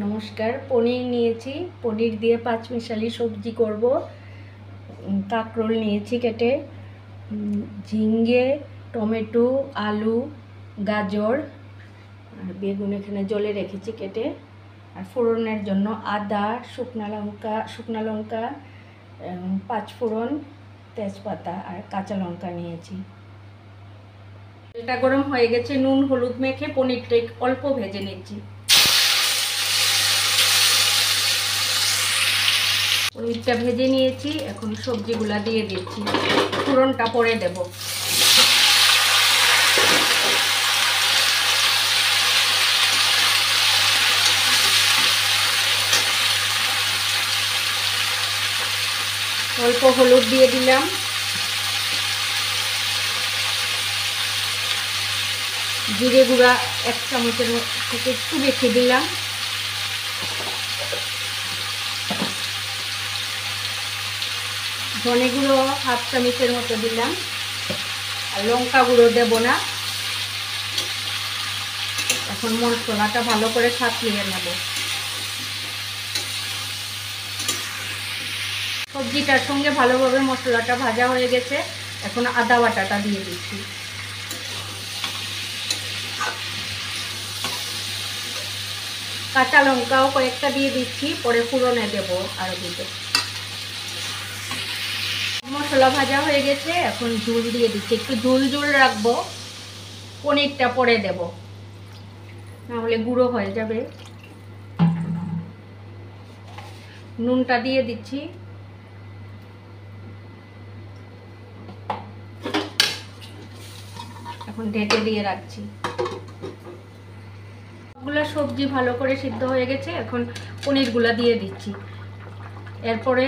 নমস্কার। পনির নিয়েছি, পনির দিয়ে পাঁচমিশালি সবজি করব। কাঁকরোল নিয়েছি কেটে, ঝিঙ্গে, টমেটো, আলু, গাজর আর বেগুন এখানে জলে রেখেছি কেটে। আর ফোড়নের জন্য আদা, শুকনো লঙ্কা, পাঁচফোড়ন, তেজপাতা আর কাঁচা লঙ্কা নিয়েছি। তেলটা গরম হয়ে গেছে, নুন হলুদ মেখে পনিরটা অল্প ভেজে নিচ্ছি। পনিরটা ভেজে নিয়েছি, এখন সবজিগুলা দিয়ে দিচ্ছি। ফোড়নটা পরে দেব। অল্প হলুদ দিয়ে দিলাম, জিরে গুঁড়া 1 চামচের থেকে একটু বেশি দিলাম, ধনে গুঁড়ো 1/2 চামচের মতো দিলাম, আর লঙ্কা গুঁড়ো দেব না। এখন মশলাটা ভালো করে সাঁতলিয়ে নেব। সবজিটার সঙ্গে ভালোভাবে মশলাটা ভাজা হয়ে গেছে, এখন আদা বাটাটা দিয়ে দিচ্ছি। কাঁচা লঙ্কাও কয়েকটা দিয়ে দিচ্ছি, পরে ফোড়নে দেব আরও দুটো। মশলা ভাজা হয়ে গেছে, এখন ঝোল দিয়ে দিচ্ছি। একটু ঝোল রাখবো, পনিরটা পরে দেব, নাহলে গুঁড়ো হয়ে যাবে। নুনটা দিয়ে দিচ্ছি। এখন ঢেকে দিয়ে রাখছি। সবগুলা সবজি ভালো করে সিদ্ধ হয়ে গেছে, এখন পনিরগুলা দিয়ে দিচ্ছি। এরপরে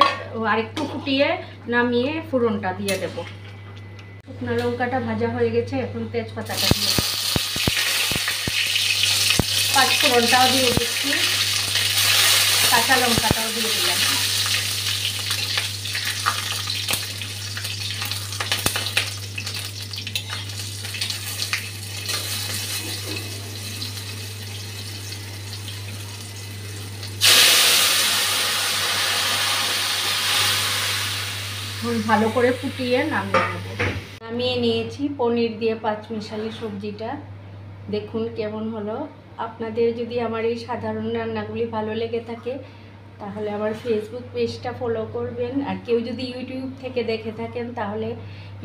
আরেকটু ফুটিয়ে নামিয়ে ফোড়নটা দিয়ে দেব। শুকনো লঙ্কাটা ভাজা হয়ে গেছে, এখন তেজপাতাটা দিয়ে পাঁচফোড়নটাও দিয়ে দিচ্ছি, কাঁচা লঙ্কাটাও দিয়ে দিলাম। ভালো করে ফুটিয়ে নামিয়ে নেব। নামিয়ে নিয়েছি পনির দিয়ে পাঁচমিশালি সবজিটা। দেখুন কেমন হলো। আপনাদের যদি আমার এই সাধারণ রান্নাগুলি ভালো লেগে থাকে তাহলে আমার ফেসবুক পেজটা ফলো করবেন, আর কেউ যদি ইউটিউব থেকে দেখে থাকেন তাহলে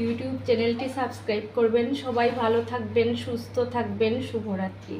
ইউটিউব চ্যানেলটি সাবস্ক্রাইব করবেন। সবাই ভালো থাকবেন, সুস্থ থাকবেন। শুভরাত্রি।